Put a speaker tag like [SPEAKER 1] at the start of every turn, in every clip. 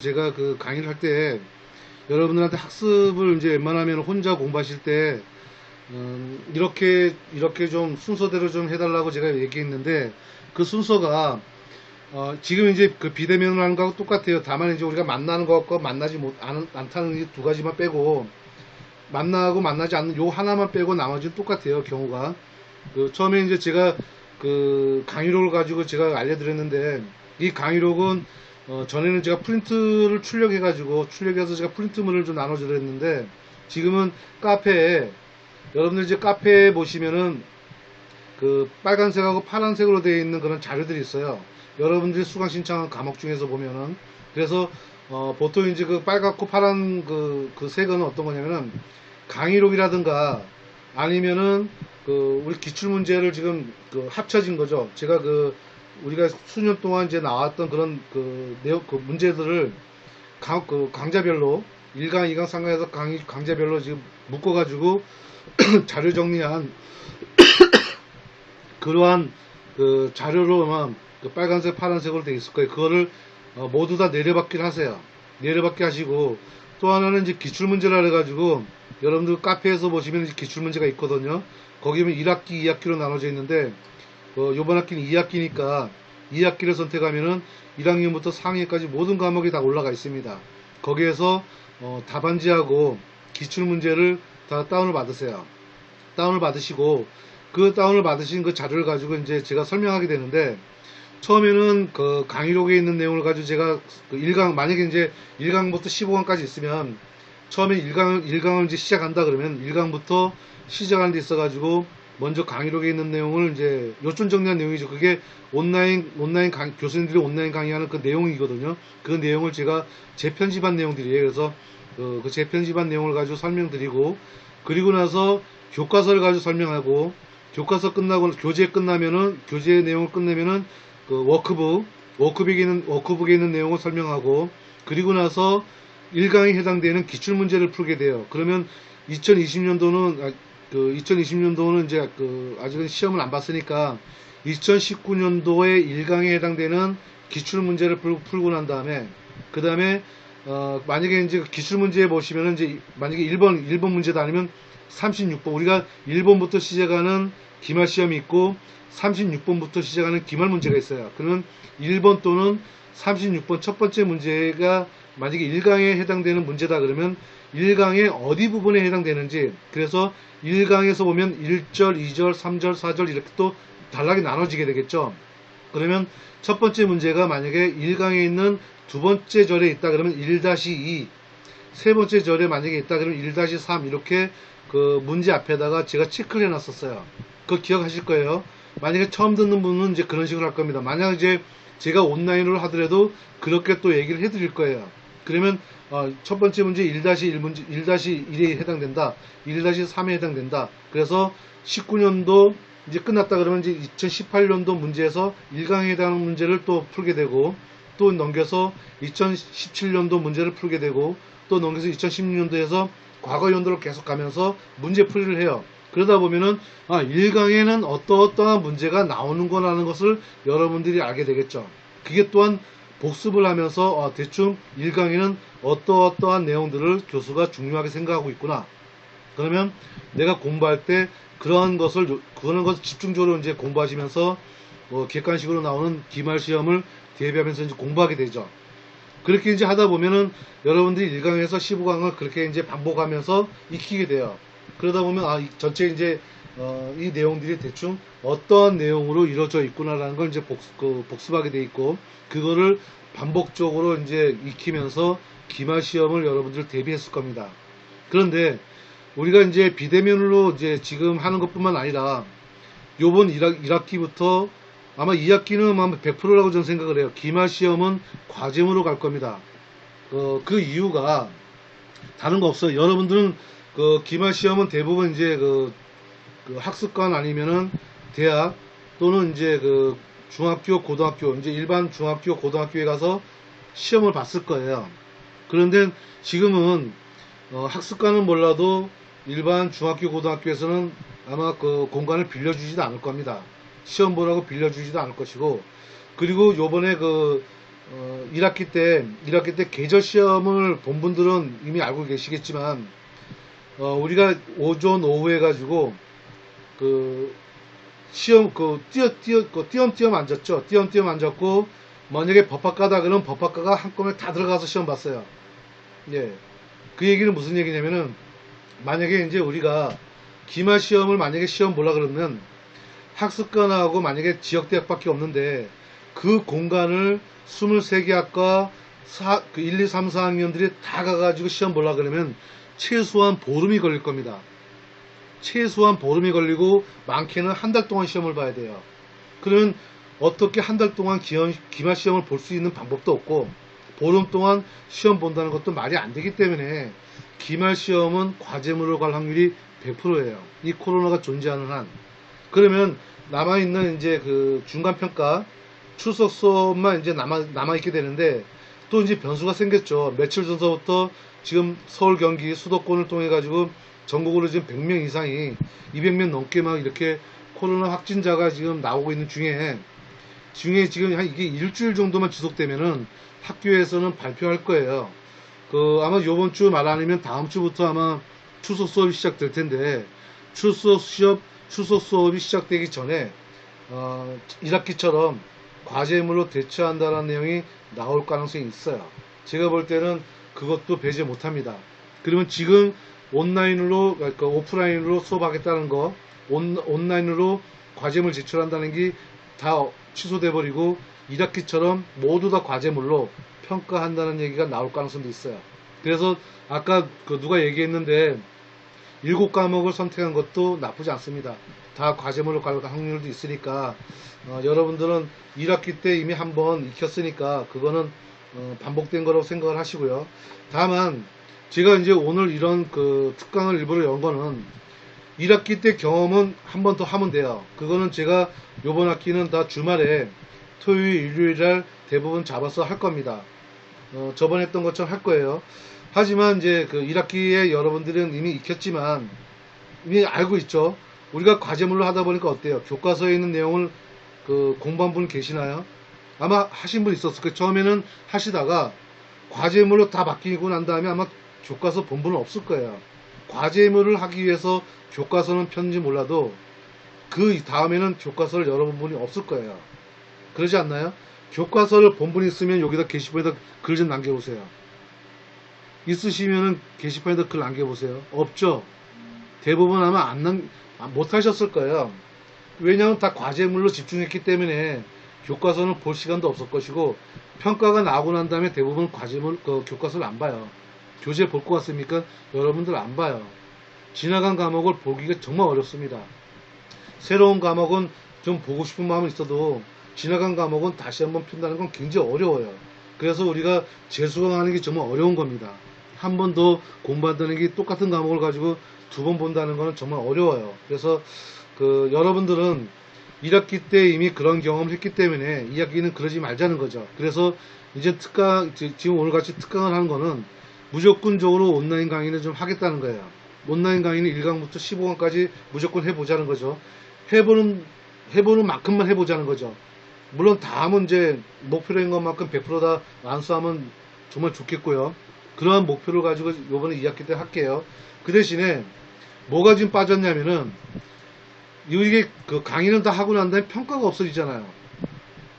[SPEAKER 1] 제가 그 강의를 할 때 여러분들한테 학습을 이제 웬만하면 혼자 공부하실 때 이렇게 좀 순서대로 좀 해달라고 제가 얘기했는데 그 순서가 지금 이제 그 비대면을 하는 거하고 똑같아요. 다만 이제 우리가 만나는 것과 만나지 않다는 이 두 가지만 빼고 만나고 만나지 않는 요 하나만 빼고 나머지는 똑같아요. 경우가 처음에 이제 제가 그 강의록을 가지고 제가 알려드렸는데 이 강의록은 전에는 제가 프린트를 출력해서 제가 프린트물을 좀 나눠드렸는데 지금은 카페에 여러분들 이제 카페에 보시면은 그 빨간색하고 파란색으로 되어 있는 그런 자료들이 있어요. 여러분들이 수강 신청한 과목 중에서 보면은 그래서 보통 이제 그 빨갛고 파란 그 색은 어떤 거냐면은 강의록이라든가 아니면은 그 우리 기출 문제를 지금 그 합쳐진 거죠. 제가 우리가 수년 동안 이제 나왔던 그런 그 내용 그 문제들을 그 강좌별로 1강, 2강, 3강에서 강좌별로 지금 묶어가지고 자료 정리한 그러한 그 자료로만 그 빨간색, 파란색으로 되어 있을 거예요. 그거를 모두 다 내려받기를 하세요. 내려받기 하시고 또 하나는 이제 기출문제라 그래가지고 여러분들 카페에서 보시면 이제 기출문제가 있거든요. 거기 보면 1학기, 2학기로 나눠져 있는데 요번 학기는 2학기니까 2학기를 선택하면은 1학년부터 4학년까지 모든 과목이 다 올라가 있습니다. 거기에서 답안지하고 기출문제를 다 다운을 받으세요. 다운을 받으시고 그 다운을 받으신 그 자료를 가지고 이제 제가 설명하게 되는데 처음에는 그 강의록에 있는 내용을 가지고 제가 그 1강 만약에 이제 1강부터 15강까지 있으면 처음에 1강을 이제 시작한다 그러면 1강부터 시작하는 데 있어 가지고 먼저 강의록에 있는 내용을 이제 요점 정리한 내용이죠. 그게 교수님들이 온라인 강의하는 그 내용이거든요. 그 내용을 제가 재편집한 내용들이에요. 그래서 그 재편집한 내용을 가지고 설명드리고 그리고 나서 교과서를 가지고 설명하고 교과서 끝나고 교재 끝나면은 교재 내용을 끝내면은 그 워크북에 있는 내용을 설명하고 그리고 나서 1강에 해당되는 기출문제를 풀게 돼요. 그러면 2020년도는 이제 아직은 시험을 안 봤으니까 2019년도에 1강에 해당되는 기출문제를 풀고 난 다음에 그 다음에 만약에 이제 기출문제에 보시면은 이제 만약에 1번 문제다 아니면 36번 우리가 1번부터 시작하는 기말 시험이 있고 36번부터 시작하는 기말 문제가 있어요. 그러면 1번 또는 36번 첫 번째 문제가 만약에 1강에 해당되는 문제다 그러면 1강의 어디 부분에 해당되는지 그래서 1강에서 보면 1절, 2절, 3절, 4절 이렇게 또 단락이 나눠지게 되겠죠. 그러면 첫 번째 문제가 만약에 1강에 있는 두 번째 절에 있다 그러면 1-2 세 번째 절에 만약에 있다 그러면 1-3 이렇게 그 문제 앞에다가 제가 체크를 해놨었어요. 그거 기억하실 거예요. 만약에 처음 듣는 분은 이제 그런 식으로 할 겁니다. 만약 이제 제가 온라인으로 하더라도 그렇게 또 얘기를 해드릴 거예요. 그러면 첫 번째 문제 1-1에 해당된다. 1-3에 해당된다. 그래서 19년도 이제 끝났다 그러면 이제 2018년도 문제에서 1강에 해당하는 문제를 또 풀게 되고 또 넘겨서 2017년도 문제를 풀게 되고 또 넘겨서 2016년도에서 과거 연도를 계속 가면서 문제 풀이를 해요. 그러다 보면은 1강에는 어떠한 문제가 나오는구나라는 것을 여러분들이 알게 되겠죠. 그게 또한 복습을 하면서 대충 1강에는 어떠한 내용들을 교수가 중요하게 생각하고 있구나. 그러면 내가 공부할 때 그런 것을 집중적으로 이제 공부하시면서 객관식으로 나오는 기말 시험을 대비하면서 이제 공부하게 되죠. 그렇게 이제 하다 보면은 여러분들이 1강에서 15강을 그렇게 이제 반복하면서 익히게 돼요. 그러다 보면 전체 이제 이 내용들이 대충 어떠한 내용으로 이루어져 있구나라는 걸 이제 복습하게 돼 있고 그거를 반복적으로 이제 익히면서 기말 시험을 여러분들 대비했을 겁니다. 그런데 우리가 이제 비대면으로 이제 지금 하는 것뿐만 아니라 요번 1학기부터 아마 2학기는 아마 100%라고 저는 생각을 해요. 기말 시험은 과제문으로 갈 겁니다. 그 이유가 다른 거 없어요. 여러분들은 그 기말 시험은 대부분 이제 그 학습관 아니면은 대학 또는 이제 그 중학교, 고등학교 이제 일반 중학교, 고등학교에 가서 시험을 봤을 거예요. 그런데 지금은 학습관은 몰라도 일반 중학교, 고등학교에서는 아마 그 공간을 빌려주지도 않을 겁니다. 시험 보라고 빌려주지도 않을 것이고 그리고 요번에 1학기 때 계절 시험을 본 분들은 이미 알고 계시겠지만, 우리가 오전, 오후 해가지고, 그, 시험, 띄엄띄엄 앉았죠. 띄엄띄엄 앉았고, 만약에 법학과다 그러면 법학과가 한꺼번에 다 들어가서 시험 봤어요. 예. 그 얘기는 무슨 얘기냐면은, 만약에 이제 우리가 기말 시험을 만약에 시험 보려 그러면, 학습관하고 만약에 지역대학밖에 없는데, 그 공간을 23개 학과 1, 2, 3, 4학년들이 다 가가지고 시험 보려 그러면 최소한 보름이 걸릴 겁니다. 최소한 보름이 걸리고 많게는 한 달 동안 시험을 봐야 돼요. 그러면 어떻게 한 달 동안 기말 시험을 볼 수 있는 방법도 없고 보름 동안 시험 본다는 것도 말이 안 되기 때문에 기말 시험은 과제물로 갈 확률이 100%예요. 이 코로나가 존재하는 한. 그러면 남아있는 이제 그 중간평가 출석 수업만 이제 남아있게 되는데 또 이제 변수가 생겼죠. 며칠 전서부터 지금 서울, 경기, 수도권을 통해 가지고 전국으로 지금 100명 이상이 200명 넘게 막 이렇게 코로나 확진자가 지금 나오고 있는 중에 지금 한 이게 일주일 정도만 지속되면은 학교에서는 발표할 거예요. 아마 요번 주 말 아니면 다음 주부터 아마 출석 수업이 시작될 텐데 출석 수업이 시작되기 전에 1학기처럼 과제물로 대처한다는 내용이 나올 가능성이 있어요. 제가 볼 때는 그것도 배제 못합니다. 그러면 지금 온라인으로, 그러니까 오프라인으로 수업하겠다는 거, 온라인으로 과제물 제출한다는 게 다 취소돼 버리고 1학기처럼 모두 다 과제물로 평가한다는 얘기가 나올 가능성도 있어요. 그래서 아까 누가 얘기했는데 7과목을 선택한 것도 나쁘지 않습니다. 다 과제물로 갈 확률도 있으니까 여러분들은 1학기 때 이미 한번 익혔으니까 그거는 반복된 거라고 생각을 하시고요. 다만 제가 이제 오늘 이런 특강을 일부러 연 거는 1학기 때 경험은 한 번 더 하면 돼요. 그거는 제가 요번 학기는 다 주말에 토요일, 일요일날 대부분 잡아서 할 겁니다. 저번에 했던 것처럼 할 거예요. 하지만 이제 1학기에 여러분들은 이미 익혔지만 이미 알고 있죠. 우리가 과제물로 하다 보니까 어때요? 교과서에 있는 내용을 공부한 분 계시나요? 아마 하신 분 있었을 거예요. 처음에는 하시다가 과제물로 다 바뀌고 난 다음에 아마 교과서 본 분은 없을 거예요. 과제물을 하기 위해서 교과서는 폈는지 몰라도 그 다음에는 교과서를 열어본 분이 없을 거예요. 그러지 않나요? 교과서를 본 분이 있으면 여기다 게시판에다 글 좀 남겨보세요. 있으시면은 게시판에다 글 남겨보세요. 없죠? 대부분 아마 못 하셨을 거예요. 왜냐하면 다 과제물로 집중했기 때문에 교과서는 볼 시간도 없을 것이고 평가가 나오고 난 다음에 대부분 교과서를 안 봐요. 교재 볼 것 같습니까? 여러분들 안 봐요. 지나간 과목을 보기가 정말 어렵습니다. 새로운 과목은 좀 보고 싶은 마음은 있어도 지나간 과목은 다시 한번 푼다는 건 굉장히 어려워요. 그래서 우리가 재수강하는 게 정말 어려운 겁니다. 한 번 더 공부한다는 게 똑같은 과목을 가지고 2번 본다는 거는 정말 어려워요. 그래서 여러분들은 1학기 때 이미 그런 경험을 했기 때문에 2학기는 그러지 말자는 거죠. 그래서 이제 지금 오늘 같이 특강을 하는 거는 무조건적으로 온라인 강의는 좀 하겠다는 거예요. 온라인 강의는 1강부터 15강까지 무조건 해보자는 거죠. 해보는 만큼만 해보자는 거죠. 물론 다음은 이제 목표로 한 것만큼 100% 다 완수하면 정말 좋겠고요. 그러한 목표를 가지고 요번에 2학기 때 할게요. 그 대신에 뭐가 지금 빠졌냐면은 이게 강의는 다 하고 난 다음에 평가가 없어지잖아요.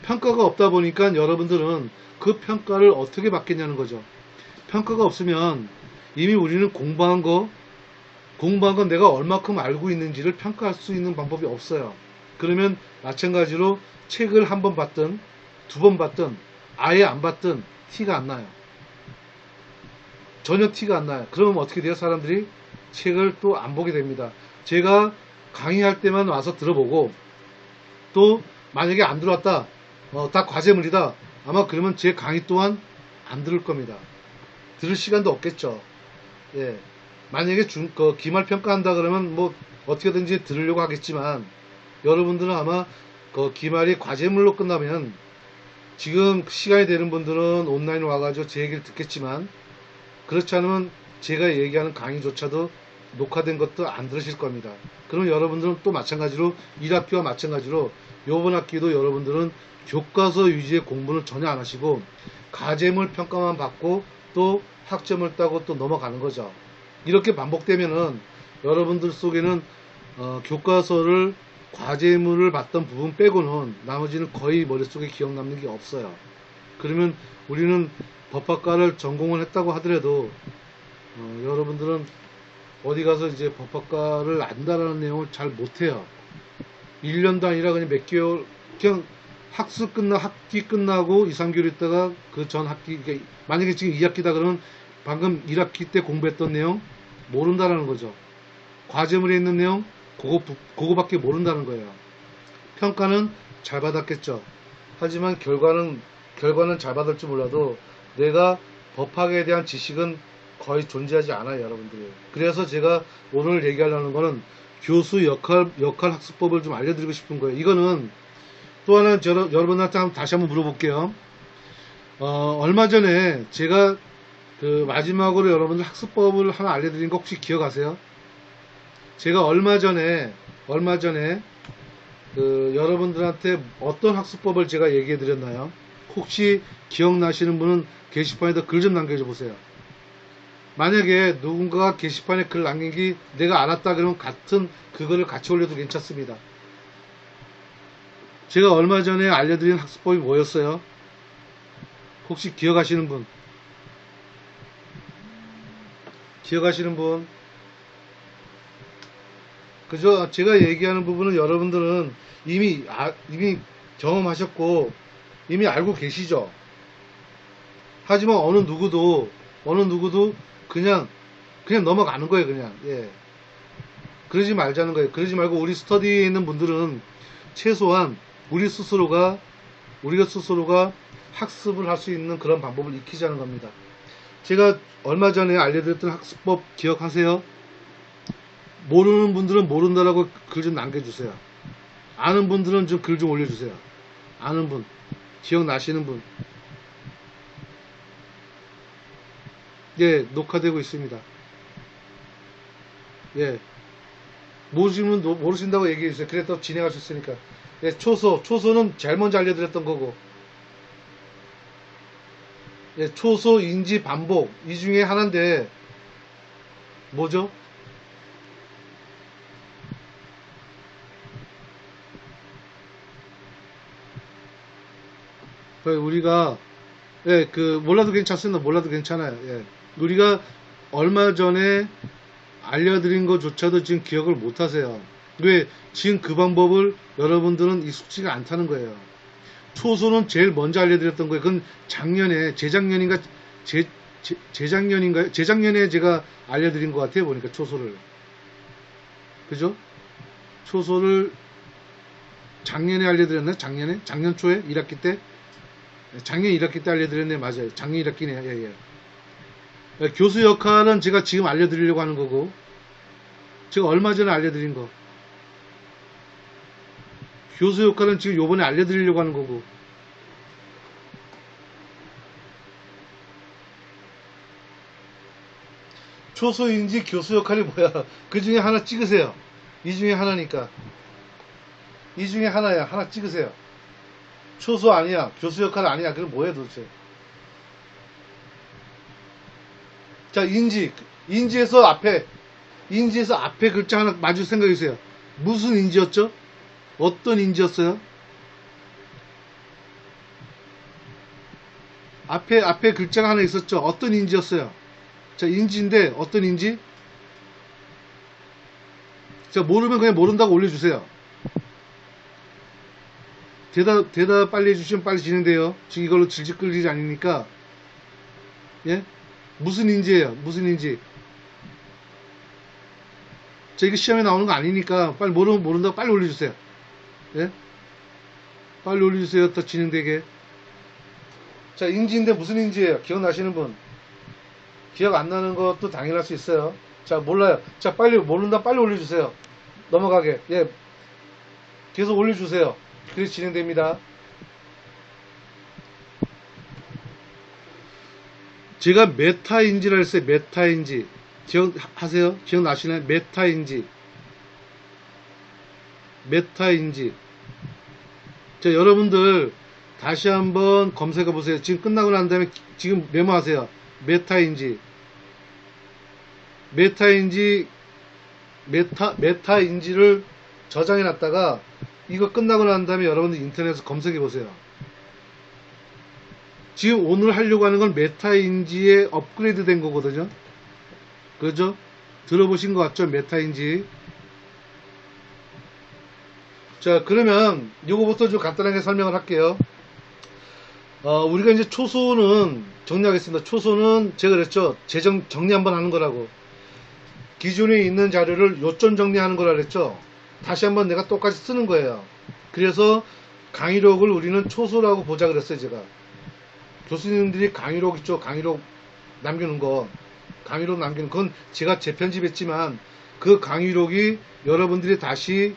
[SPEAKER 1] 평가가 없다 보니까 여러분들은 그 평가를 어떻게 받겠냐는 거죠. 평가가 없으면 이미 우리는 공부한 건 내가 얼마큼 알고 있는지를 평가할 수 있는 방법이 없어요. 그러면 마찬가지로 책을 한 번 봤든 2번 봤든 아예 안 봤든 티가 안 나요. 전혀 티가 안 나요. 그러면 어떻게 돼요? 사람들이 책을 또 안 보게 됩니다. 제가 강의할 때만 와서 들어보고 또 만약에 안 들어왔다, 다 과제물이다, 아마 그러면 제 강의 또한 안 들을 겁니다. 들을 시간도 없겠죠. 예. 만약에 기말 평가한다 그러면 뭐 어떻게든지 들으려고 하겠지만 여러분들은 아마 기말이 과제물로 끝나면 지금 시간이 되는 분들은 온라인 와가지고 제 얘기를 듣겠지만 그렇지 않으면 제가 얘기하는 강의조차도 녹화된 것도 안 들으실 겁니다. 그럼 여러분들은 또 마찬가지로 1학기와 마찬가지로 요번 학기도 여러분들은 교과서 유지의 공부는 전혀 안 하시고 가제물 평가만 받고 또 학점을 따고 또 넘어가는 거죠. 이렇게 반복되면은 여러분들 속에는 교과서를 과제물을 봤던 부분 빼고는 나머지는 거의 머릿속에 기억 남는 게 없어요. 그러면 우리는 법학과를 전공을 했다고 하더라도 여러분들은 어디 가서 이제 법학과를 안다라는 내용을 잘 못해요. 1년도 아니라 그냥 몇 개월, 그냥 학기 끝나고 2, 3개월 있다가 그 전 학기, 그러니까 만약에 지금 2학기다 그러면 방금 1학기 때 공부했던 내용 모른다라는 거죠. 과제물에 있는 내용 그거밖에 모른다는 거예요. 평가는 잘 받았겠죠. 하지만 결과는 잘 받을지 몰라도 내가 법학에 대한 지식은 거의 존재하지 않아요, 여러분들이. 그래서 제가 오늘 얘기하려는 거는 교수 역할 학습법을 좀 알려드리고 싶은 거예요. 이거는 또 하나 여러분한테 다시 한번 물어볼게요. 얼마 전에 제가 그 마지막으로 여러분들 학습법을 하나 알려드린 거 혹시 기억하세요? 제가 얼마 전에 그 여러분들한테 어떤 학습법을 제가 얘기해 드렸나요? 혹시 기억나시는 분은 게시판에다 글 좀 남겨줘 보세요. 만약에 누군가가 게시판에 글 남긴 게 내가 알았다 그러면 그거를 같이 올려도 괜찮습니다. 제가 얼마 전에 알려드린 학습법이 뭐였어요? 혹시 기억하시는 분? 그죠? 제가 얘기하는 부분은 여러분들은 이미 경험하셨고 이미 알고 계시죠? 하지만 어느 누구도 그냥 넘어가는 거예요, 그냥. 예. 그러지 말자는 거예요. 그러지 말고 우리 스터디에 있는 분들은 최소한 우리가 스스로가 학습을 할 수 있는 그런 방법을 익히자는 겁니다. 제가 얼마 전에 알려드렸던 학습법 기억하세요? 모르는 분들은 모른다라고 글 좀 남겨주세요. 아는 분들은 좀 글 좀 올려주세요. 아는 분, 기억나시는 분. 예, 녹화되고 있습니다. 예. 모르신다고 얘기해주세요. 그래 또 진행할 수 있으니까. 예, 초소는 제일 먼저 알려드렸던 거고. 예, 초소, 인지, 반복. 이 중에 하나인데, 뭐죠? 우리가, 예, 몰라도 괜찮습니다. 몰라도 괜찮아요. 예. 우리가 얼마 전에 알려드린 것조차도 지금 기억을 못 하세요. 왜? 지금 그 방법을 여러분들은 익숙지가 않다는 거예요. 초소는 제일 먼저 알려드렸던 거예요. 그건 재작년에 제가 알려드린 것 같아요. 보니까 초소를. 그죠? 초소를 작년에 알려드렸나요? 작년 초에? 1학기 때? 작년 1학기 때 알려드렸네. 맞아요. 작년 1학기네요. 예. 교수 역할은 제가 지금 알려드리려고 하는 거고, 제가 얼마 전에 알려드린 거. 교수 역할은 지금 요번에 알려드리려고 하는 거고. 초소인지 교수 역할이 뭐야? 그 중에 하나 찍으세요. 이 중에 하나니까. 이 중에 하나야. 하나 찍으세요. 초소 아니야. 교수 역할 아니야. 그럼 뭐야 도대체? 자, 인지에서 앞에 글자 하나 마주 생각해 주세요. 무슨 인지였죠? 어떤 인지였어요? 앞에 글자가 하나 있었죠? 어떤 인지였어요? 자, 인지인데 어떤 인지? 자, 모르면 그냥 모른다고 올려주세요. 대답 빨리 해주시면 빨리 진행돼요. 지금 이걸로 질질 끌리지 않으니까. 예? 무슨 인지예요? 무슨 인지? 자, 이거 시험에 나오는 거 아니니까 빨리 모른다고 빨리 올려주세요. 예? 빨리 올려주세요. 더 진행되게. 자, 인지인데 무슨 인지예요? 기억나시는 분? 기억 안 나는 것도 당연할 수 있어요. 자, 몰라요. 자, 모른다 빨리 올려주세요. 넘어가게. 예. 계속 올려주세요. 그래서 진행됩니다. 제가 메타인지라 했어요. 메타인지. 기억하세요? 기억나시나요? 메타인지. 자, 여러분들 다시 한번 검색해 보세요. 지금 끝나고 난 다음에 지금 메모하세요. 메타인지 메타인지를 저장해 놨다가 이거 끝나고 난 다음에 여러분들 인터넷에서 검색해 보세요. 지금 오늘 하려고 하는 건 메타인지에 업그레이드 된 거거든요. 그죠? 들어보신 것 같죠? 메타인지. 자, 그러면 요거부터 좀 간단하게 설명을 할게요. 우리가 이제 초소는 정리하겠습니다. 초소는 제가 그랬죠. 정리 한번 하는 거라고. 기존에 있는 자료를 요점 정리하는 거라 그랬죠. 다시 한번 내가 똑같이 쓰는 거예요. 그래서 강의록을 우리는 초소라고 보자 그랬어요. 제가 교수님들이 강의록 있죠. 강의록 남기는 거, 강의록 남기는 건 제가 재편집했지만 그 강의록이 여러분들이 다시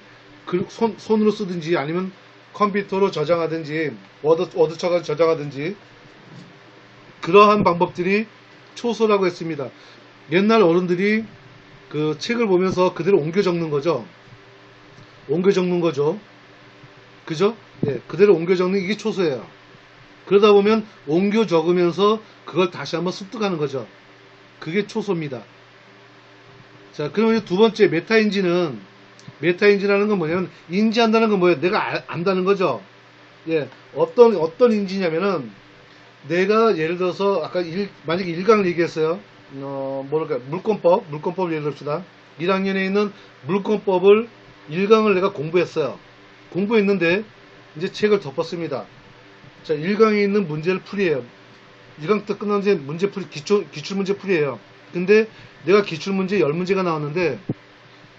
[SPEAKER 1] 손으로 쓰든지 아니면 컴퓨터로 저장하든지 워드 쳐가지고 저장하든지 그러한 방법들이 초소라고 했습니다. 옛날 어른들이 그 책을 보면서 그대로 옮겨 적는 거죠. 옮겨 적는 거죠. 그죠? 예, 그대로 옮겨 적는 이게 초소예요. 그러다 보면 옮겨 적으면서 그걸 다시 한번 습득하는 거죠. 그게 초소입니다. 자, 그러면 두 번째 메타인지라는 건 뭐냐면 인지한다는 건 뭐예요? 내가 안다는 거죠. 예, 어떤 인지냐면은 내가 예를 들어서 아까 만약에 1강을 얘기했어요. 뭐랄까 물권법을 예를 듭시다. 1학년에 있는 물권법을 1강을 내가 공부했어요. 공부했는데 이제 책을 덮었습니다. 자, 1강에 있는 문제를 풀이해요. 1강 때 끝난 이제 문제 풀이 기출문제 풀이에요. 근데 내가 기출문제 10문제가 나왔는데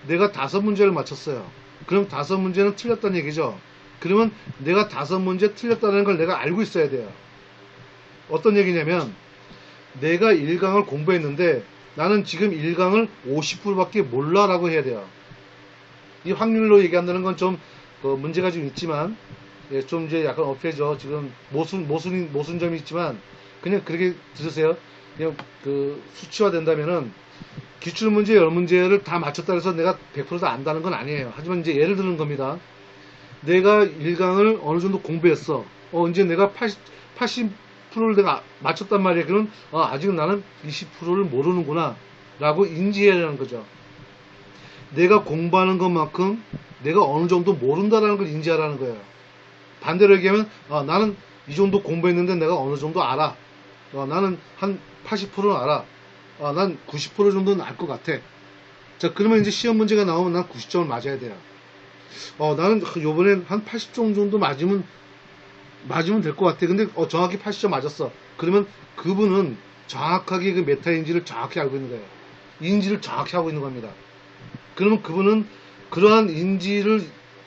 [SPEAKER 1] 내가 5문제를 맞췄어요. 그럼 5문제는 틀렸다는 얘기죠. 그러면 내가 5문제 틀렸다는 걸 내가 알고 있어야 돼요. 어떤 얘기냐면 내가 1강을 공부했는데 나는 지금 1강을 50%밖에 몰라 라고 해야 돼요. 이 확률로 얘기한다는 건 좀 문제가 좀 있지만 예, 좀 이제 약간 어폐죠. 지금 모순점이 있지만 그냥 그렇게 들으세요. 그냥 수치화 된다면은 기출문제 10문제를 다 맞췄다 해서 내가 100% 다 안다는 건 아니에요. 하지만 이제 예를 드는 겁니다. 내가 1강을 어느 정도 공부했어. 이제 내가 80%를 내가 맞췄단 말이에요. 그럼 아직은 나는 20%를 모르는구나 라고 인지해야 하는 거죠. 내가 공부하는 것만큼 내가 어느 정도 모른다라는 걸 인지하라는 거예요. 반대로 얘기하면 나는 이 정도 공부했는데 내가 어느 정도 알아. 나는 한 80%는 알아. 난 90% 정도는 알 것 같아. 자, 그러면 이제 시험 문제가 나오면 난 90점을 맞아야 돼요. 나는 요번엔 한 80점 정도 맞으면 될 것 같아. 근데 정확히 80점 맞았어. 그러면 그분은 정확하게 그 메타인지를 정확히 알고 있는 거예요. 인지를 정확히 하고 있는 겁니다. 그러면 그분은 그러한 인지를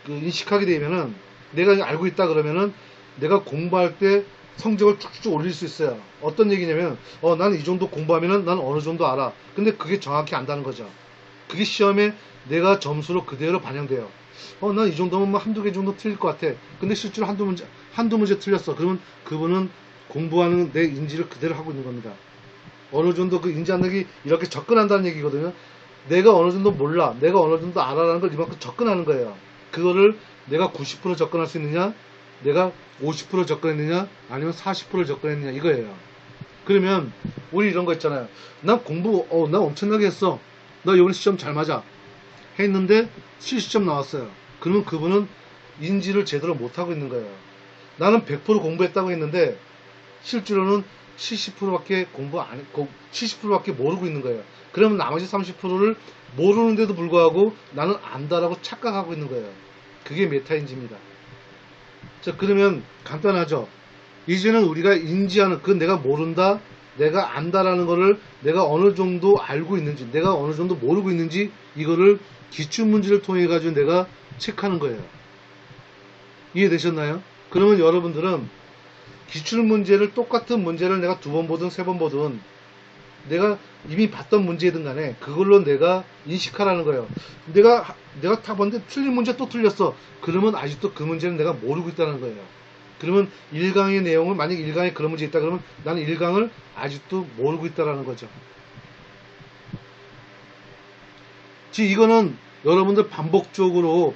[SPEAKER 1] 인식하게 되면은 내가 알고 있다 그러면은 내가 공부할 때 성적을 쭉쭉 올릴 수 있어요. 어떤 얘기냐면 나는 이 정도 공부하면은 난 어느 정도 알아. 근데 그게 정확히 안다는 거죠. 그게 시험에 내가 점수로 그대로 반영돼요. 난 이 정도면 뭐 한두 개 정도 틀릴 것 같아. 근데 실제로 한두 문제 틀렸어. 그러면 그분은 공부하는 내 인지를 그대로 하고 있는 겁니다. 어느 정도 그 인지 능력이 이렇게 접근한다는 얘기거든요. 내가 어느 정도 몰라, 내가 어느 정도 알아라는 걸 이만큼 접근하는 거예요. 그거를 내가 90% 접근할 수 있느냐, 내가 50% 접근했느냐, 아니면 40% 접근했느냐, 이거예요. 그러면 우리 이런 거 있잖아요. 난 공부 나 엄청나게 했어. 나 이번에 시험 잘 맞아 했는데 70점 나왔어요. 그러면 그분은 인지를 제대로 못하고 있는 거예요. 나는 100% 공부했다고 했는데 실제로는 70%밖에 공부 안 했고 70%밖에 모르고 있는 거예요. 그러면 나머지 30%를 모르는데도 불구하고 나는 안다라고 착각하고 있는 거예요. 그게 메타인지입니다. 자, 그러면 간단하죠. 이제는 우리가 인지하는 그 내가 모른다, 내가 안다라는 거를 내가 어느 정도 알고 있는지, 내가 어느 정도 모르고 있는지 이거를 기출문제를 통해 가지고 내가 체크하는 거예요. 이해되셨나요? 그러면 여러분들은 기출문제를 똑같은 문제를 내가 2번 보든 3번 보든 내가 이미 봤던 문제든 간에 그걸로 내가 인식하라는 거예요. 내가 다 봤는데 틀린 문제 또 틀렸어. 그러면 아직도 그 문제는 내가 모르고 있다는 거예요. 그러면 1강의 내용을 만약 1강에 그런 문제 있다 그러면 나는 1강을 아직도 모르고 있다는 거죠. 지금 이거는 여러분들 반복적으로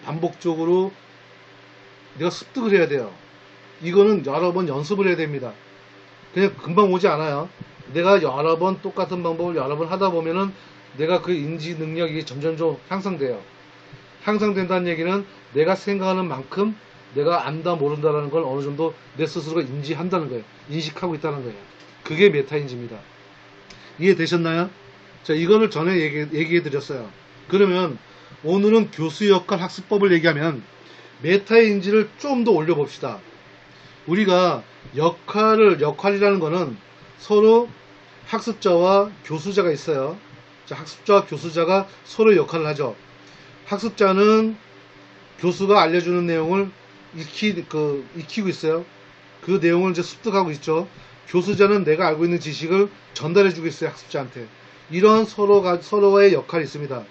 [SPEAKER 1] 내가 습득을 해야 돼요. 이거는 여러 번 연습을 해야 됩니다. 그냥 금방 오지 않아요. 내가 여러 번 똑같은 방법을 여러 번 하다 보면은 내가 그 인지 능력이 점점 좀 향상돼요. 향상된다는 얘기는 내가 생각하는 만큼 내가 안다 모른다라는 걸 어느 정도 내 스스로가 인지한다는 거예요. 인식하고 있다는 거예요. 그게 메타인지입니다. 이해되셨나요? 자, 이거를 전에 얘기해 드렸어요. 그러면 오늘은 교수 역할 학습법을 얘기하면 메타인지를 좀 더 올려봅시다. 우리가 역할이라는 거는 서로 학습자와 교수자가 있어요. 자, 학습자와 교수자가 서로 역할을 하죠. 학습자는 교수가 알려주는 내용을 익히고 있어요. 그 내용을 이제 습득하고 있죠. 교수자는 내가 알고 있는 지식을 전달해주고 있어요. 학습자한테. 이런 서로와의 역할이 있습니다.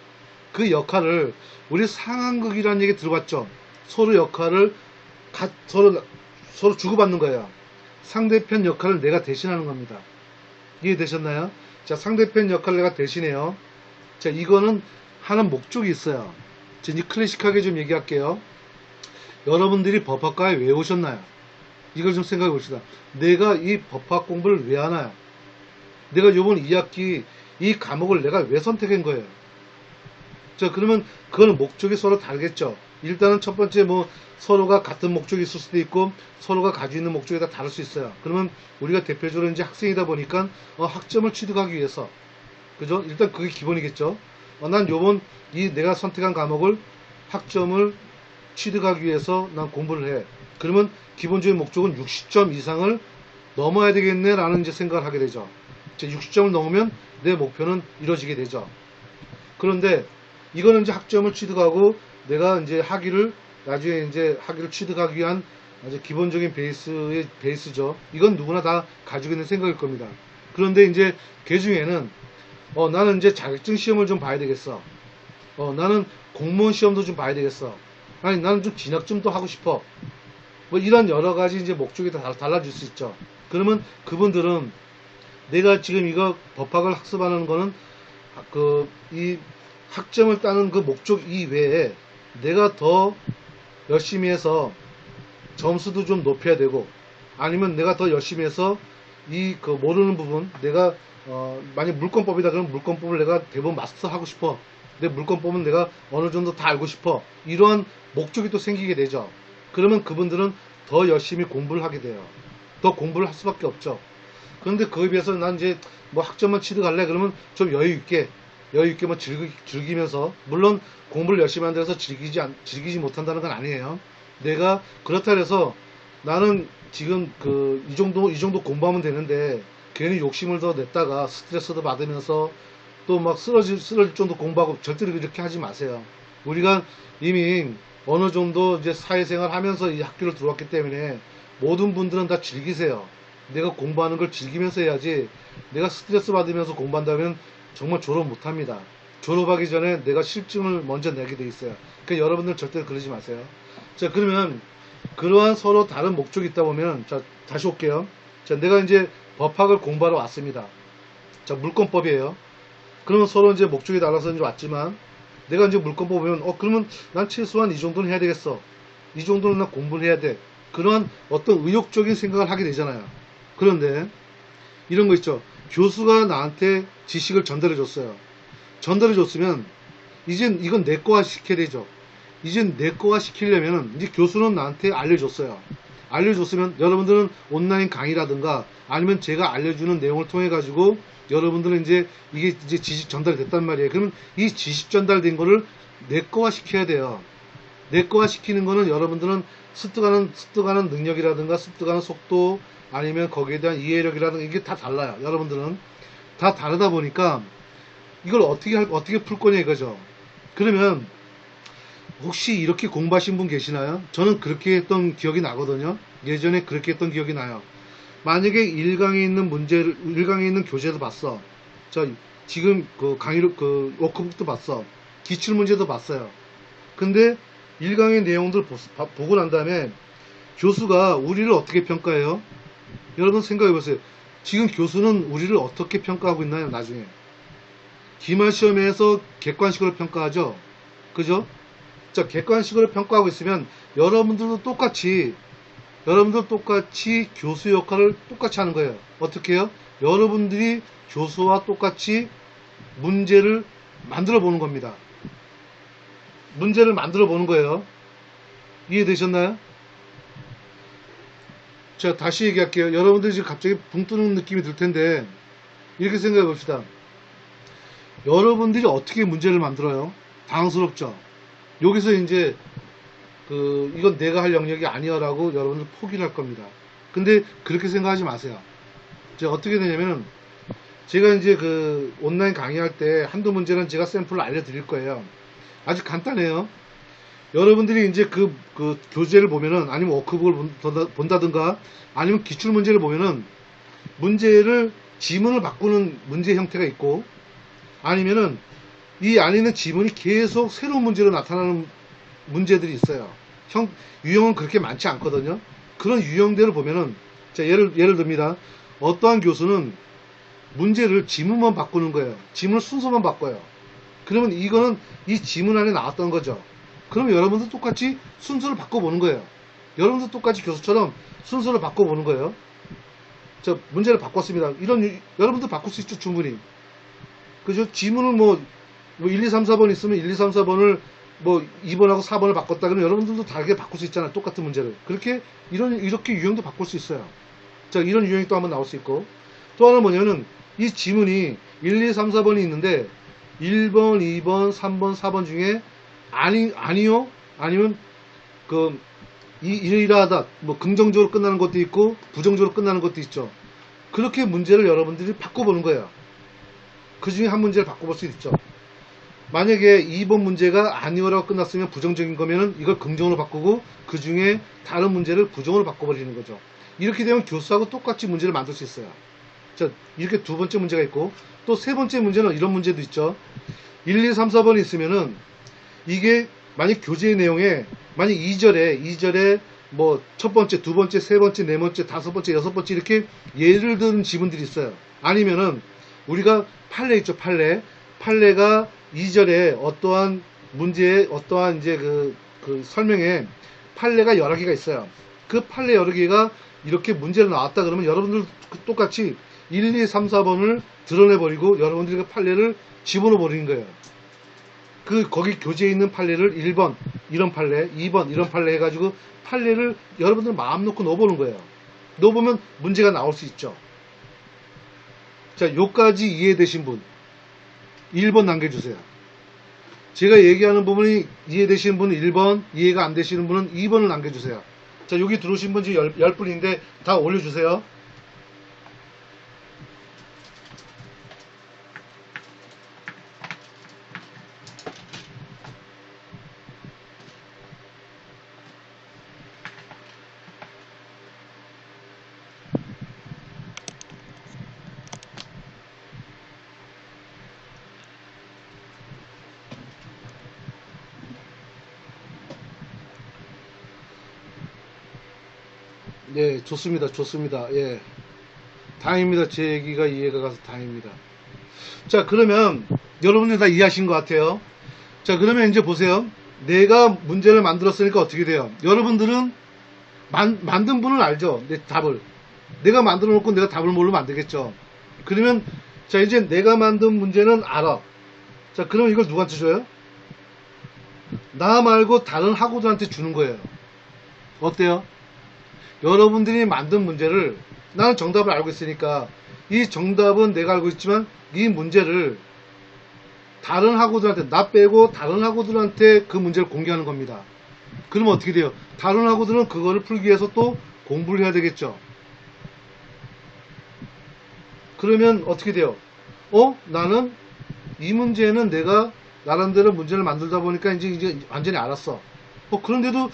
[SPEAKER 1] 그 역할을 우리 상황극이라는 얘기 들어봤죠. 서로 역할을 서로 주고받는 거예요. 상대편 역할을 내가 대신하는 겁니다. 이해되셨나요? 자, 상대편 역할을 내가 대신해요. 자, 이거는 하는 목적이 있어요. 자, 이제 클래식하게 좀 얘기할게요. 여러분들이 법학과에 왜 오셨나요? 이걸 좀 생각해 봅시다. 내가 이 법학 공부를 왜 하나요? 내가 요번 2학기 이 과목을 내가 왜 선택한 거예요? 자, 그러면 그거는 목적이 서로 다르겠죠. 일단은 첫 번째 서로가 같은 목적이 있을 수도 있고 서로가 가지고 있는 목적이 다 다를 수 있어요. 그러면 우리가 대표적으로 이제 학생이다 보니까 학점을 취득하기 위해서, 그죠? 일단 그게 기본이겠죠. 난 요번 내가 선택한 과목을 학점을 취득하기 위해서 난 공부를 해. 그러면 기본적인 목적은 60점 이상을 넘어야 되겠네 라는 이제 생각을 하게 되죠. 60점을 넘으면 내 목표는 이루어지게 되죠. 그런데 이거는 이제 학점을 취득하고 내가 이제 나중에 이제 학위를 취득하기 위한 아주 기본적인 베이스죠. 이건 누구나 다 가지고 있는 생각일 겁니다. 그런데 이제 그 중에는 나는 이제 자격증 시험을 좀 봐야 되겠어. 나는 공무원 시험도 좀 봐야 되겠어. 아니, 나는 좀 진학 좀 더 하고 싶어. 이런 여러 가지 이제 목적이 다 달라질 수 있죠. 그러면 그분들은 내가 지금 이거 법학을 학습하는 거는 이 학점을 따는 그 목적 이외에 내가 더 열심히 해서 점수도 좀 높여야 되고, 아니면 내가 더 열심히 해서 모르는 부분, 내가 만약 물권법이다 그러면 물권법을 내가 대부분 마스터하고 싶어. 내 물권법은 내가 어느 정도 다 알고 싶어. 이러한 목적이 또 생기게 되죠. 그러면 그분들은 더 열심히 공부를 하게 돼요. 더 공부를 할 수밖에 없죠. 그런데 그에 비해서 난 이제 학점만 취득할래 그러면 좀 여유 있게 즐기면서, 물론 공부를 열심히 한다고 해서 즐기지 못한다는 건 아니에요. 내가 그렇다 해서 나는 지금 이 정도 공부하면 되는데 괜히 욕심을 더 냈다가 스트레스도 받으면서 또 쓰러질 정도 공부하고 절대로 이렇게 하지 마세요. 우리가 이미 어느 정도 이제 사회생활 하면서 이 학교를 들어왔기 때문에 모든 분들은 다 즐기세요. 내가 공부하는 걸 즐기면서 해야지, 내가 스트레스 받으면서 공부한다면 정말 졸업 못합니다. 졸업하기 전에 내가 실증을 먼저 내게 돼 있어요. 그러니까 여러분들 절대 그러지 마세요. 자, 그러면 그러한 서로 다른 목적이 있다 보면, 자, 다시 올게요. 자, 내가 이제 법학을 공부하러 왔습니다. 자, 물권법이에요. 그러면 서로 이제 목적이 달라서 이제 왔지만, 내가 이제 물권법 보면 그러면 난 최소한 이 정도는 해야 되겠어. 이 정도는 난 공부를 해야 돼. 그런 어떤 의욕적인 생각을 하게 되잖아요. 그런데 이런 거 있죠. 교수가 나한테 지식을 전달해 줬어요. 전달해 줬으면 이젠 이건 내 거화 시켜야 되죠. 이젠 내 거화 시키려면 이제 교수는 나한테 알려줬어요. 알려줬으면 여러분들은 온라인 강의라든가 아니면 제가 알려주는 내용을 통해 가지고 여러분들은 이게 이제 지식 전달이 됐단 말이에요. 그러면 이 지식 전달된 거를 내 거화 시켜야 돼요. 내 거화 시키는 거는 여러분들은 습득하는 능력이라든가 습득하는 속도 아니면 거기에 대한 이해력이라든가 이게 다 달라요. 여러분들은 다 다르다 보니까 이걸 어떻게 풀 거냐 이거죠. 그러면 혹시 이렇게 공부하신 분 계시나요? 저는 그렇게 했던 기억이 나거든요. 예전에 그렇게 했던 기억이 나요. 만약에 1강에 있는 교재도 봤어. 자, 지금 워크북도 봤어. 기출문제도 봤어요. 근데 1강의 내용들 보고 난 다음에 교수가 우리를 어떻게 평가해요? 여러분 생각해 보세요. 지금 교수는 우리를 어떻게 평가하고 있나요? 나중에 기말시험에서 객관식으로 평가하죠. 그죠? 자, 객관식으로 평가하고 있으면 여러분들도 똑같이 여러분들 똑같이 교수 역할을 똑같이 하는 거예요. 어떻게 해요? 여러분들이 교수와 똑같이 문제를 만들어 보는 겁니다. 문제를 만들어 보는 거예요. 이해되셨나요? 자, 다시 얘기할게요. 여러분들이 지금 갑자기 붕 뜨는 느낌이 들 텐데, 이렇게 생각해 봅시다. 여러분들이 어떻게 문제를 만들어요? 당황스럽죠? 여기서 이제, 이건 내가 할 영역이 아니야 라고 여러분들 포기를 할 겁니다. 근데 그렇게 생각하지 마세요. 제가 어떻게 되냐면은, 제가 이제 온라인 강의할 때 한두 문제는 제가 샘플을 알려드릴 거예요. 아주 간단해요. 여러분들이 이제 그 교재를 보면은, 아니면 워크북을 본다든가, 아니면 기출문제를 보면은, 문제를, 지문을 바꾸는 문제 형태가 있고, 아니면은, 이 안에 있는 지문이 계속 새로운 문제로 나타나는 문제들이 있어요. 유형은 그렇게 많지 않거든요. 그런 유형들을 보면은, 자, 예를 듭니다. 어떠한 교수는 문제를 지문만 바꾸는 거예요. 지문 순서만 바꿔요. 그러면 이거는 이 지문 안에 나왔던 거죠. 그러면 여러분도 똑같이 순서를 바꿔보는 거예요. 여러분도 똑같이 교수처럼 순서를 바꿔보는 거예요. 자, 문제를 바꿨습니다. 여러분도 바꿀 수 있죠, 충분히. 그죠? 지문을 1, 2, 3, 4번 있으면 1, 2, 3, 4번을 2번하고 4번을 바꿨다 그러면 여러분들도 다르게 바꿀 수 있잖아요. 똑같은 문제를. 이렇게 유형도 바꿀 수 있어요. 자, 이런 유형이 또 한번 나올 수 있고. 또 하나는 뭐냐면, 이 지문이 1, 2, 3, 4번이 있는데, 1번, 2번, 3번, 4번 중에, 아니요? 아니면, 이러하다, 긍정적으로 끝나는 것도 있고, 부정적으로 끝나는 것도 있죠. 그렇게 문제를 여러분들이 바꿔보는 거예요. 그 중에 한 문제를 바꿔볼 수 있죠. 만약에 2번 문제가 아니요라고 끝났으면 부정적인 거면은 이걸 긍정으로 바꾸고, 그 중에 다른 문제를 부정으로 바꿔버리는 거죠. 이렇게 되면 교수하고 똑같이 문제를 만들 수 있어요. 자, 이렇게 두 번째 문제가 있고, 또 세 번째 문제는 이런 문제도 있죠. 1, 2, 3, 4번이 있으면은, 이게 만약 교재의 내용에, 만약 2절에 첫 번째, 두 번째, 세 번째, 네 번째, 다섯 번째, 여섯 번째 이렇게 예를 드는 지문들이 있어요. 아니면은, 우리가 판례 있죠, 판례. 판례가 2절에 어떠한 문제에, 어떠한 이제 설명에 판례가 여러 개가 있어요. 그 판례 여러 개가 이렇게 문제로 나왔다 그러면 여러분들 똑같이 1, 2, 3, 4번을 드러내버리고 여러분들이 그 판례를 집어넣어 버리는 거예요. 거기 교재에 있는 판례를 1번 이런 판례, 2번 이런 판례 해가지고 판례를 여러분들 마음 놓고 넣어보는 거예요. 넣어보면 문제가 나올 수 있죠. 자, 요까지 이해되신 분 1번 남겨주세요. 제가 얘기하는 부분이 이해되시는 분은 1번, 이해가 안 되시는 분은 2번을 남겨주세요. 자, 여기 들어오신 분 지금 10분인데 다 올려주세요. 네, 좋습니다. 좋습니다. 예. 다행입니다. 제 얘기가 이해가 가서 다행입니다. 자, 그러면 여러분들 다 이해하신 것 같아요. 자, 그러면 이제 보세요. 내가 문제를 만들었으니까 어떻게 돼요? 여러분들은 만든 분은 알죠? 내 답을. 내가 만들어 놓고 내가 답을 모르면 안 되겠죠. 그러면 자, 이제 내가 만든 문제는 알아. 자, 그러면 이걸 누구한테 줘요? 나 말고 다른 학우들한테 주는 거예요. 어때요? 여러분들이 만든 문제를 나는 정답을 알고 있으니까 이 정답은 내가 알고 있지만 이 문제를 다른 학우들한테, 나 빼고 다른 학우들한테 그 문제를 공개하는 겁니다. 그러면 어떻게 돼요? 다른 학우들은 그거를 풀기 위해서 또 공부를 해야 되겠죠. 그러면 어떻게 돼요? 나는 이 문제는 내가 나름대로 문제를 만들다 보니까 이제 완전히 알았어. 그런데도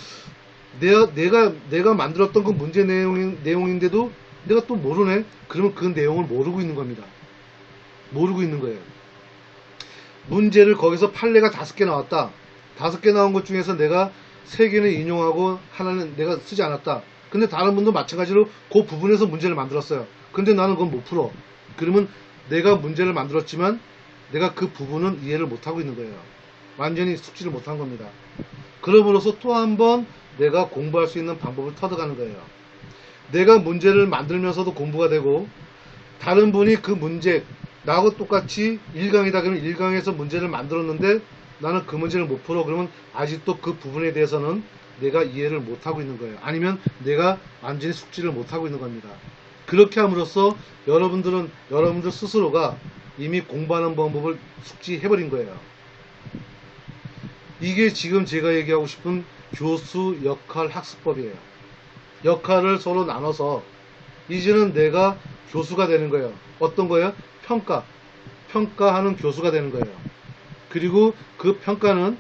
[SPEAKER 1] 내가 만들었던 그 문제 내용인데도 내가 또 모르네? 그러면 그 내용을 모르고 있는 겁니다. 모르고 있는 거예요. 문제를 거기서 판례가 5개 나왔다. 5개 나온 것 중에서 내가 3개는 인용하고 하나는 내가 쓰지 않았다. 근데 다른 분도 마찬가지로 그 부분에서 문제를 만들었어요. 근데 나는 그건 못 풀어. 그러면 내가 문제를 만들었지만 내가 그 부분은 이해를 못하고 있는 거예요. 완전히 숙지를 못한 겁니다. 그러므로서 또 한 번 내가 공부할 수 있는 방법을 터득하는 거예요. 내가 문제를 만들면서도 공부가 되고, 다른 분이 그 문제, 나하고 똑같이 1강이다 그러면 1강에서 문제를 만들었는데 나는 그 문제를 못 풀어. 그러면 아직도 그 부분에 대해서는 내가 이해를 못하고 있는 거예요. 아니면 내가 완전히 숙지를 못하고 있는 겁니다. 그렇게 함으로써 여러분들 스스로가 이미 공부하는 방법을 숙지해버린 거예요. 이게 지금 제가 얘기하고 싶은 교수 역할 학습법이에요. 역할을 서로 나눠서 이제는 내가 교수가 되는 거예요. 어떤 거예요? 평가하는 교수가 되는 거예요. 그리고 그 평가는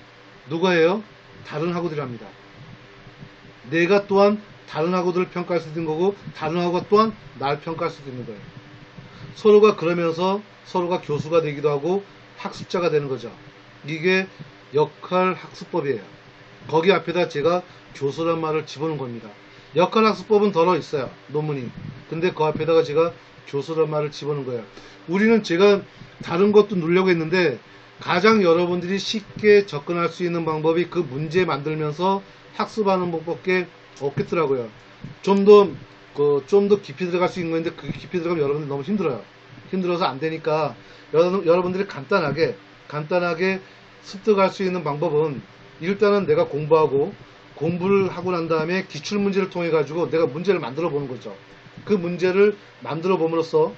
[SPEAKER 1] 누가 해요? 다른 학우들이 합니다. 내가 또한 다른 학우들을 평가할 수도 있는 거고, 다른 학우가 또한 날 평가할 수도 있는 거예요. 서로가 그러면서 서로가 교수가 되기도 하고 학습자가 되는 거죠. 이게 역할 학습법이에요. 거기 앞에다 제가 교수란 말을 집어넣은 겁니다. 역할 학습법은 덜어 있어요. 논문이. 근데 그 앞에다가 제가 교수란 말을 집어넣은 거예요. 우리는 제가 다른 것도 누르려고 했는데 가장 여러분들이 쉽게 접근할 수 있는 방법이 그 문제 만들면서 학습하는 방법밖에 없겠더라고요. 좀 더 깊이 들어갈 수 있는 건데 그 깊이 들어가면 여러분들 너무 힘들어요. 힘들어서 안 되니까 여러분들이 간단하게 습득할 수 있는 방법은 일단은 내가 공부를 하고 난 다음에 기출문제를 통해 가지고 내가 문제를 만들어 보는 거죠. 그 문제를 만들어 봄으로써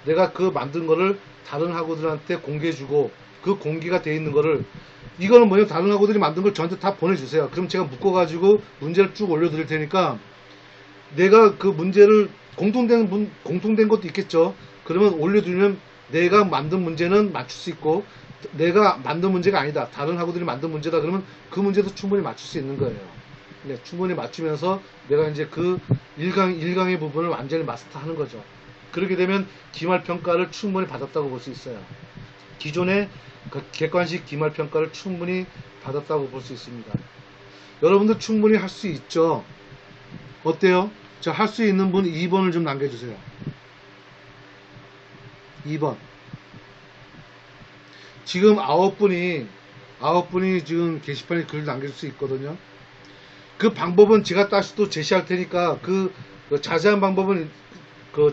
[SPEAKER 1] 내가 그 만든 거를 다른 학우들한테 공개해주고 그 공개가 돼 있는 거를 이거는 뭐냐면 다른 학우들이 만든 걸 저한테 다 보내주세요. 그럼 제가 묶어가지고 문제를 쭉 올려드릴 테니까 내가 그 문제를 공통된 것도 있겠죠. 그러면 올려두면 내가 만든 문제는 맞출 수 있고 내가 만든 문제가 아니다. 다른 학우들이 만든 문제다. 그러면 그 문제도 충분히 맞출 수 있는 거예요. 네, 충분히 맞추면서 내가 이제 그 1강의 부분을 완전히 마스터하는 거죠. 그렇게 되면 기말평가를 충분히 받았다고 볼 수 있어요. 기존의 그 객관식 기말평가를 충분히 받았다고 볼 수 있습니다. 여러분들 충분히 할 수 있죠. 어때요? 자, 할 수 있는 분 2번을 좀 남겨주세요. 2번. 지금 9분이 지금 게시판에 글 남길 수 있거든요. 그 방법은 제가 다시 또 제시할 테니까 그 자세한 방법은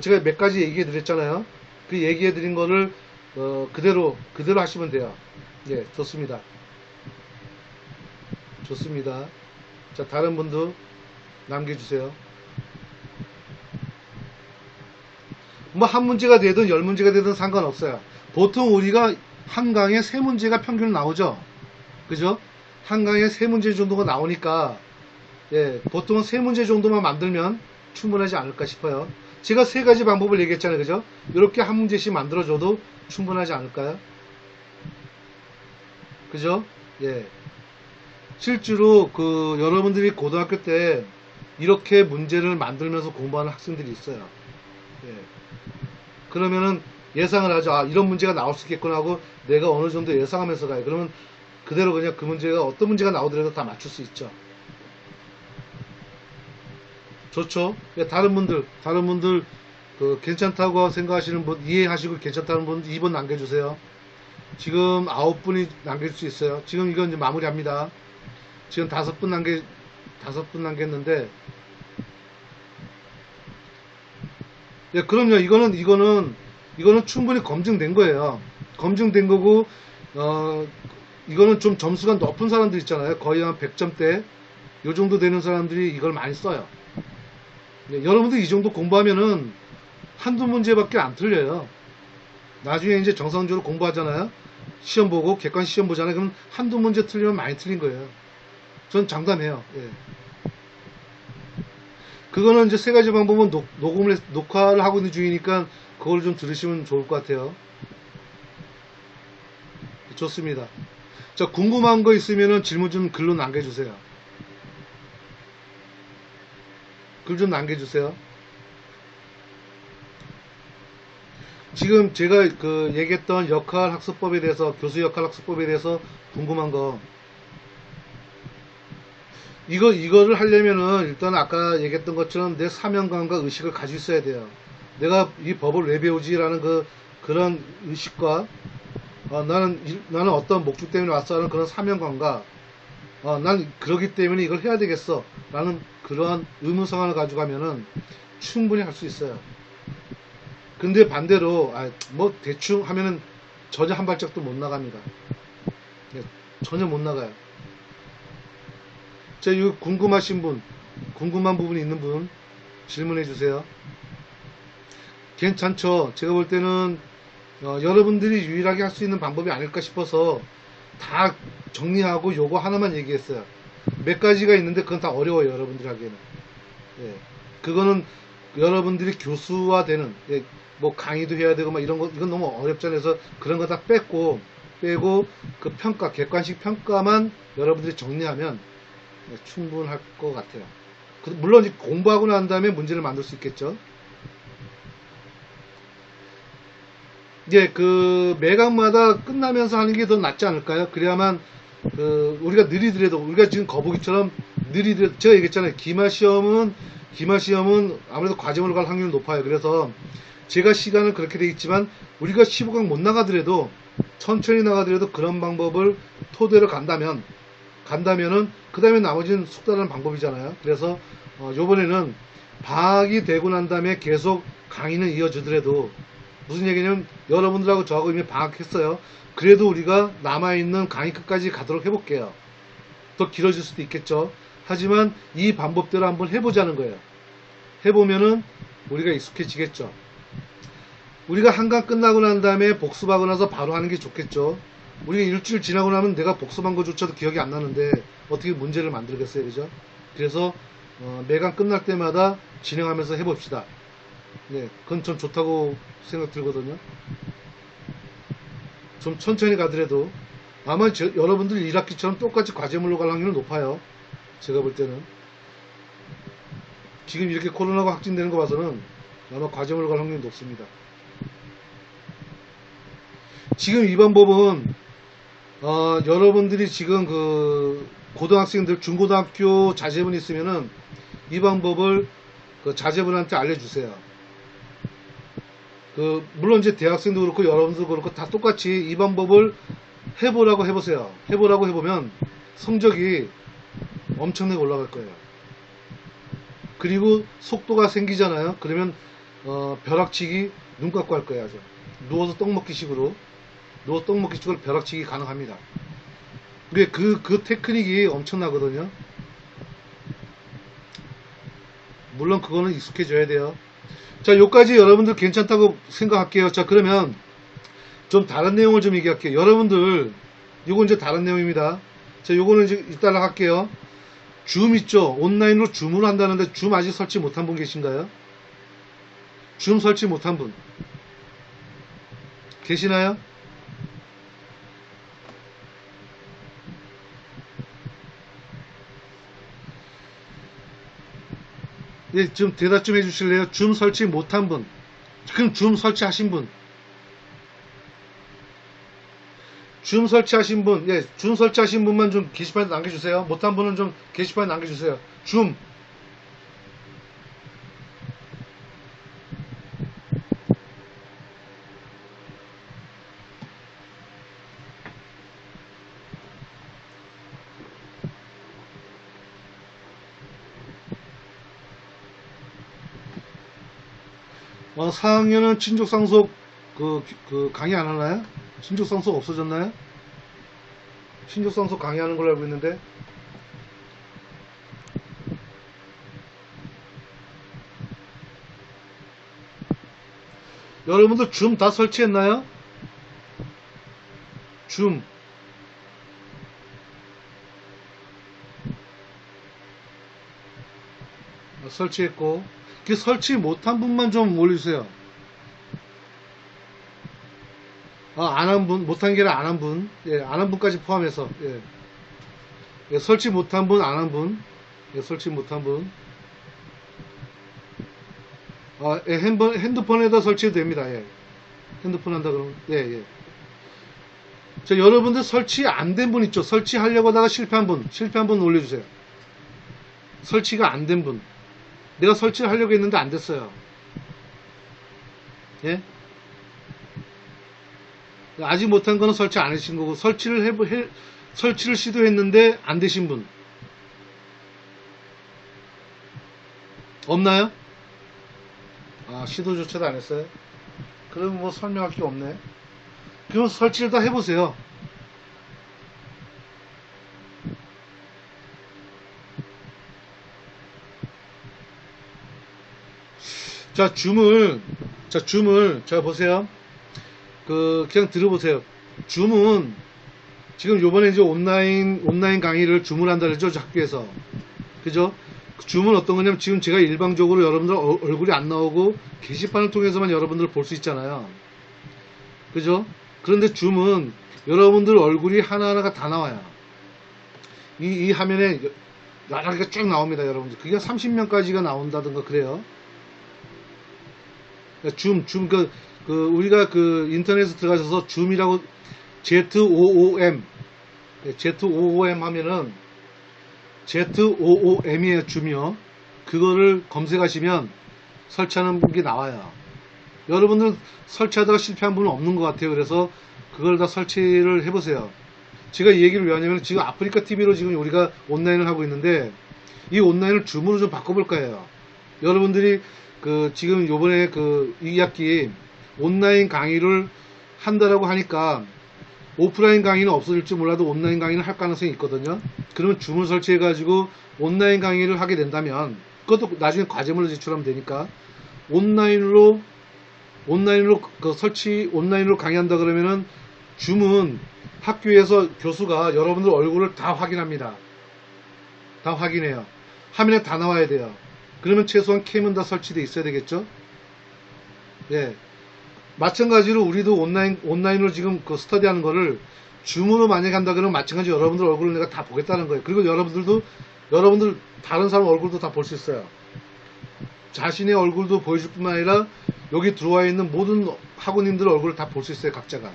[SPEAKER 1] 제가 몇 가지 얘기해 드렸잖아요. 그 얘기해 드린 거를 그대로 하시면 돼요. 예, 좋습니다. 좋습니다. 자, 다른 분도 남겨주세요. 뭐 한 문제가 되든 10문제가 되든 상관없어요. 보통 우리가 한 강에 3문제가 평균 나오죠. 그죠? 한 강에 3문제 정도가 나오니까 예, 보통은 3문제 정도만 만들면 충분하지 않을까 싶어요. 제가 3가지 방법을 얘기했잖아요. 그죠? 이렇게 한 문제씩 만들어줘도 충분하지 않을까요? 그죠? 예. 실제로 여러분들이 고등학교 때 이렇게 문제를 만들면서 공부하는 학생들이 있어요. 예. 그러면은 예상을 하죠. 아, 이런 문제가 나올 수 있겠구나 하고 내가 어느 정도 예상하면서 가요. 그러면 그대로 그냥 그 문제가 어떤 문제가 나오더라도 다 맞출 수 있죠. 좋죠? 예, 다른 분들 괜찮다고 생각하시는 분, 이해하시고 괜찮다는 분 2번 남겨주세요. 지금 9분이 남길 수 있어요. 지금 이건 이제 마무리합니다. 지금 5분 남겼는데 예, 그럼요. 이거는 충분히 검증된 거예요. 검증된 거고, 이거는 좀 점수가 높은 사람들 있잖아요. 거의 한 100점대. 요 정도 되는 사람들이 이걸 많이 써요. 예, 여러분들 이 정도 공부하면은 한두 문제밖에 안 틀려요. 나중에 이제 정상적으로 공부하잖아요. 시험 보고, 객관 시험 보잖아요. 그럼 한두 문제 틀리면 많이 틀린 거예요. 전 장담해요. 예. 그거는 이제 3가지 방법은 녹화를 하고 있는 중이니까 그걸 좀 들으시면 좋을 것 같아요. 좋습니다. 자, 궁금한 거 있으면은 질문 좀 글로 남겨주세요. 글 좀 남겨주세요. 지금 제가 얘기했던 역할 학습법에 대해서, 교수 역할 학습법에 대해서 궁금한 거, 이거를 하려면은 일단 아까 얘기했던 것처럼 내 사명감과 의식을 가지고 있어야 돼요. 내가 이 법을 왜 배우지라는 그런 의식과 나는 어떤 목적 때문에 왔어 하는 그런 사명감과 난 그러기 때문에 이걸 해야 되겠어 라는 그러한 의무상을 가지고 가면은 충분히 할 수 있어요. 근데 반대로 뭐 대충 하면은 전혀 한 발짝도 못 나갑니다. 예, 전혀 못 나가요. 자, 이 궁금하신 분, 궁금한 부분이 있는 분 질문해 주세요. 괜찮죠? 제가 볼 때는 여러분들이 유일하게 할 수 있는 방법이 아닐까 싶어서 다 정리하고 요거 하나만 얘기했어요. 몇 가지가 있는데 그건 다 어려워요, 여러분들 하기에는. 예. 그거는 여러분들이 교수화 되는, 예, 뭐 강의도 해야 되고 막 이런 거, 이건 너무 어렵잖아요. 그래서 그런 거 다 빼고 그 평가, 객관식 평가만 여러분들이 정리하면 충분할 것 같아요. 물론 공부하고 난 다음에 문제를 만들 수 있겠죠. 예, 그 매각마다 끝나면서 하는 게 더 낫지 않을까요? 그래야만 우리가 느리더라도, 우리가 지금 거북이처럼 느리더라도, 제가 얘기했잖아요. 기말 시험은 아무래도 과점으로 갈 확률이 높아요. 그래서 제가 시간은 그렇게 돼 있지만 우리가 15강 못 나가더라도 천천히 나가더라도 그런 방법을 토대로 간다면은 그 다음에 나머지는 숙달하는 방법이잖아요. 그래서 요번에는 방학이 되고 난 다음에 계속 강의는 이어지더라도, 무슨 얘기냐면 여러분들하고 저하고 이미 방학했어요. 그래도 우리가 남아있는 강의 끝까지 가도록 해볼게요. 더 길어질 수도 있겠죠. 하지만 이 방법대로 한번 해보자는 거예요. 해보면은 우리가 익숙해지겠죠. 우리가 한강 끝나고 난 다음에 복습하고 나서 바로 하는 게 좋겠죠. 우리가 일주일 지나고 나면 내가 복습한 것조차도 기억이 안 나는데 어떻게 문제를 만들겠어요, 그죠? 그래서 매강 끝날 때마다 진행하면서 해봅시다. 네, 그건 좀 좋다고 생각 들거든요. 좀 천천히 가더라도 아마 여러분들 1학기처럼 똑같이 과제물로 갈 확률은 높아요. 제가 볼 때는 지금 이렇게 코로나가 확진되는 거 봐서는 아마 과제물로 갈 확률이 높습니다. 지금 이 방법은 여러분들이 지금 그 고등학생들, 중고등학교 자제분 있으면은 이 방법을 그 자제분한테 알려주세요. 물론 이제 대학생도 그렇고 여러분도 그렇고 다 똑같이 이 방법을 해보라고 해보세요. 해보라고 해보면 성적이 엄청나게 올라갈 거예요. 그리고 속도가 생기잖아요. 그러면 벼락치기 눈 감고 할 거예요. 아주 누워서 떡먹기 식으로 벼락치기 가능합니다. 근데 그 테크닉이 엄청나거든요. 물론 그거는 익숙해져야 돼요. 자, 요까지 여러분들 괜찮다고 생각할게요. 자, 그러면 좀 다른 내용을 좀 얘기할게요. 여러분들, 요건 이제 다른 내용입니다. 자, 요거는 이제 이따가 할게요. 줌 있죠? 온라인으로 줌을 한다는데 줌 아직 설치 못한 분 계신가요? 줌 설치 못한 분 계시나요? 예, 좀 대답 좀 해주실래요? 줌 설치 못한 분. 그럼 줌 설치하신 분. 줌 설치하신 분, 예, 줌 설치하신 분만 좀 게시판에 남겨주세요. 못한 분은 좀 게시판에 남겨주세요. 줌. 어, 4학년은 친족상속 강의 안 하나요? 친족상속 없어졌나요? 친족상속 강의하는 걸로 알고 있는데. 여러분들 줌 다 설치했나요? 줌. 설치했고, 그 설치 못한 분만 좀 올려주세요. 안 한 분, 못한 게 아니라 안 한 분, 예, 안 한 분까지 포함해서, 예. 예, 설치 못한 분, 안 한 분, 예, 설치 못한 분. 예, 핸드폰에다 설치해도 됩니다. 예. 핸드폰 한다 그러면, 예, 예. 자, 여러분들 설치 안 된 분 있죠? 설치하려고 하다가 실패한 분 올려주세요. 설치가 안 된 분. 내가 설치를 하려고 했는데 안 됐어요. 예? 아직 못한 거는 설치 안 하신 거고, 설치를 시도했는데 안 되신 분. 없나요? 시도조차도 안 했어요? 그럼 뭐 설명할 게 없네. 그럼 설치를 다 해보세요. 자, 줌을, 자, 보세요. 그냥 들어보세요. 줌은, 지금 요번에 이제 온라인 강의를 줌을 한다 그랬죠? 학교에서. 그죠? 줌은 어떤 거냐면, 지금 제가 일방적으로 여러분들 얼굴이 안 나오고, 게시판을 통해서만 여러분들을 볼 수 있잖아요. 그죠? 그런데 줌은 여러분들 얼굴이 하나하나가 다 나와요. 이 화면에 여러 개가 쭉 나옵니다, 여러분들. 그게 30명까지가 나온다든가 그래요. 우리가 인터넷에 들어가셔서 줌이라고 ZOOM 하면은 ZOOM이에요, 줌이요. 그거를 검색하시면 설치하는 게 나와요. 여러분들 설치하다가 실패한 분은 없는 것 같아요. 그래서 그걸 다 설치를 해보세요. 제가 이 얘기를 왜 하냐면, 지금 아프리카 TV로 지금 우리가 온라인을 하고 있는데, 이 온라인을 줌으로 좀 바꿔볼까 해요. 여러분들이 지금 요번에 이 학기 온라인 강의를 한다라고 하니까 오프라인 강의는 없어질지 몰라도 온라인 강의는 할 가능성이 있거든요. 그러면 줌을 설치해 가지고 온라인 강의를 하게 된다면, 그것도 나중에 과제물로 제출하면 되니까, 온라인으로 온라인으로 강의한다 그러면은, 줌은 학교에서 교수가 여러분들 얼굴을 다 확인합니다. 다 확인해요. 화면에 다 나와야 돼요. 그러면 최소한 캠은 다 설치되어 있어야 되겠죠? 예. 마찬가지로 우리도 온라인으로 지금 스터디하는 거를 줌으로 만약에 한다 그러면 마찬가지로 여러분들 얼굴을 내가 다 보겠다는 거예요. 그리고 여러분들 다른 사람 얼굴도 다 볼 수 있어요. 자신의 얼굴도 보여줄 뿐만 아니라 여기 들어와 있는 모든 학우님들 얼굴을 다 볼 수 있어요, 각자가.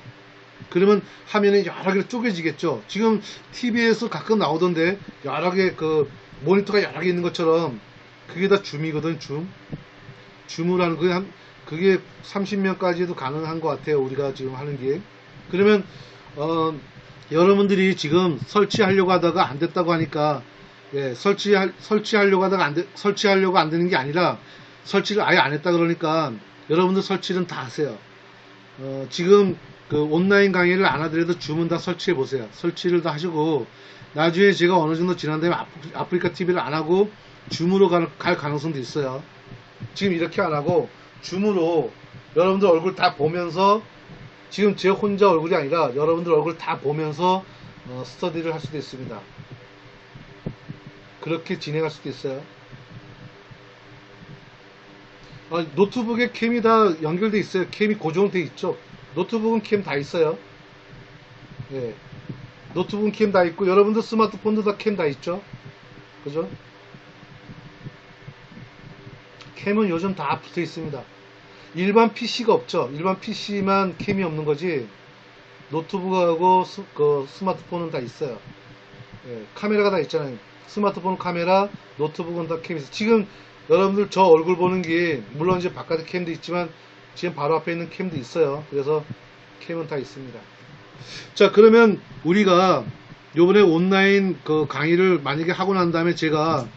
[SPEAKER 1] 그러면 화면이 여러 개로 쪼개지겠죠. 지금 TV에서 가끔 나오던데 여러 개 모니터가 여러 개 있는 것처럼 그게 다 줌이거든. 줌으로 하는 그게 30명까지도 가능한 것 같아요, 우리가 지금 하는 게. 그러면 여러분들이 지금 설치하려고 하다가 안 됐다고 하니까, 예, 설치하려고 하다가 설치하려고 안 되는 게 아니라 설치를 아예 안 했다 그러니까 여러분들 설치는 다 하세요. 지금 온라인 강의를 안 하더라도 줌은 다 설치해 보세요. 설치를 다 하시고, 나중에 제가 어느 정도 지난 다음에 아프리카 TV를 안 하고 줌으로 갈 가능성도 있어요. 지금 이렇게 안 하고 줌으로 여러분들 얼굴 다 보면서, 지금 제 혼자 얼굴이 아니라 여러분들 얼굴 다 보면서 스터디를 할 수도 있습니다. 그렇게 진행할 수도 있어요. 노트북에 캠이 다 연결돼 있어요. 캠이 고정돼 있죠. 노트북은 캠 다 있어요. 예. 노트북은 캠 다 있고, 여러분들 스마트폰도 다 캠 다 있죠. 그죠? 캠은 요즘 다 붙어 있습니다. 일반 PC가 없죠. 일반 PC만 캠이 없는 거지, 노트북하고 스마트폰은 다 있어요. 예. 카메라가 다 있잖아요. 스마트폰 카메라, 노트북은 다 캠이 있어요. 지금 여러분들 저 얼굴 보는 게, 물론 이제 바깥에 캠도 있지만 지금 바로 앞에 있는 캠도 있어요. 그래서 캠은 다 있습니다. 자, 그러면 우리가 요번에 온라인 강의를 만약에 하고 난 다음에 제가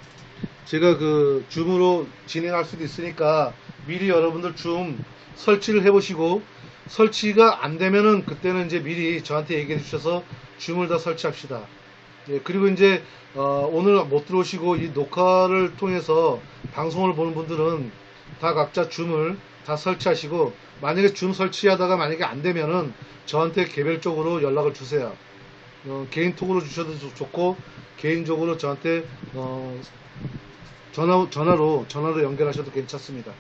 [SPEAKER 1] 줌으로 진행할 수도 있으니까 미리 여러분들 줌 설치를 해보시고, 설치가 안 되면은 그때는 이제 미리 저한테 얘기해 주셔서 줌을 다 설치합시다. 예, 그리고 이제 오늘 못 들어오시고 이 녹화를 통해서 방송을 보는 분들은 다 각자 줌을 다 설치하시고, 만약에 줌 설치하다가 만약에 안 되면은 저한테 개별적으로 연락을 주세요. 개인톡으로 주셔도 좋고, 개인적으로 저한테 전화로 연결하셔도 괜찮습니다.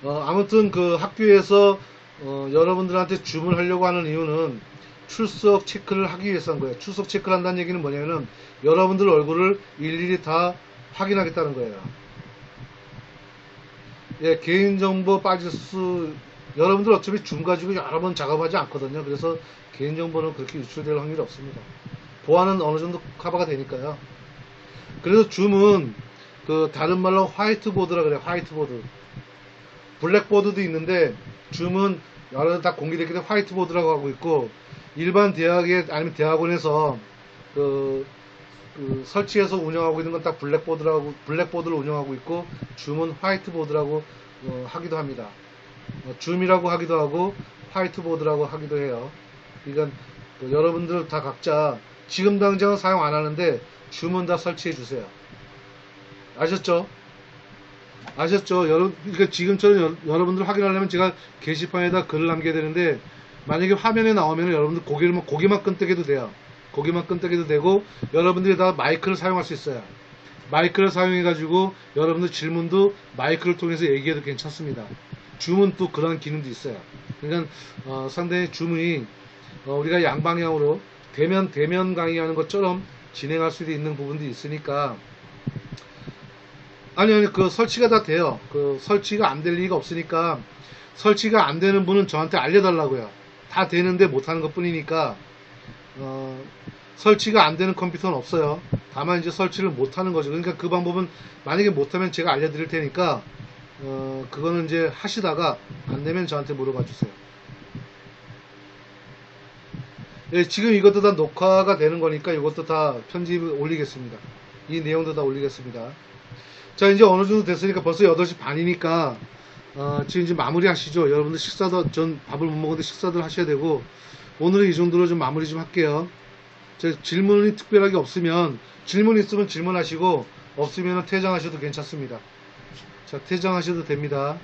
[SPEAKER 1] 아무튼 학교에서 여러분들한테 줌을 하려고 하는 이유는 출석 체크를 하기 위해서 한 거예요. 출석 체크를 한다는 얘기는 뭐냐면은 여러분들 얼굴을 일일이 다 확인하겠다는 거예요. 예, 개인정보 여러분들 어차피 줌 가지고 여러 번 작업하지 않거든요. 그래서 개인정보는 그렇게 유출될 확률이 없습니다. 보안은 어느 정도 커버가 되니까요. 그래서 줌은 다른 말로 화이트보드라 그래요. 화이트보드. 블랙보드도 있는데 줌은 여러 다 공개되기 때문에 화이트보드라고 하고 있고, 일반 대학에 아니면 대학원에서 그 설치해서 운영하고 있는 건 딱 블랙보드를 운영하고 있고, 줌은 화이트보드라고 하기도 합니다. 줌이라고 하기도 하고 화이트보드라고 하기도 해요. 그러니까 여러분들 다 각자 지금 당장은 사용 안 하는데 줌은 다 설치해 주세요. 아셨죠? 아셨죠? 그러니까 지금처럼 여러분들 확인하려면 제가 게시판에다 글을 남겨야 되는데, 만약에 화면에 나오면 여러분들 고개만 끈뜨게도 돼요. 고개만 끈뜨게도 되고, 여러분들이 다 마이크를 사용할 수 있어요. 마이크를 사용해 가지고 여러분들 질문도 마이크를 통해서 얘기해도 괜찮습니다. 줌은 또 그런 기능도 있어요. 그러니까 상당히 줌이 우리가 양방향으로 대면 강의하는 것처럼 진행할 수도 있는 부분도 있으니까. 아니, 그 설치가 다 돼요. 그 설치가 안 될 리가 없으니까, 설치가 안 되는 분은 저한테 알려달라고요. 다 되는데 못하는 것 뿐이니까. 설치가 안 되는 컴퓨터는 없어요. 다만 이제 설치를 못하는 거죠. 그러니까 그 방법은 만약에 못하면 제가 알려드릴 테니까, 그거는 이제 하시다가 안 되면 저한테 물어봐 주세요. 예, 지금 이것도 다 녹화가 되는 거니까 이것도 다 편집을 올리겠습니다. 이 내용도 다 올리겠습니다. 자, 이제 어느 정도 됐으니까 벌써 8시 반이니까, 지금 이제 마무리 하시죠. 여러분들 식사도, 전 밥을 못 먹었는데 식사들 하셔야 되고, 오늘은 이 정도로 좀 마무리 좀 할게요. 질문이 특별하게 없으면, 질문 있으면 질문하시고, 없으면 퇴장하셔도 괜찮습니다. 자, 퇴장하셔도 됩니다.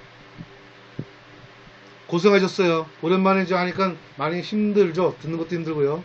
[SPEAKER 1] 고생하셨어요. 오랜만에 이제 하니까 많이 힘들죠? 듣는 것도 힘들고요.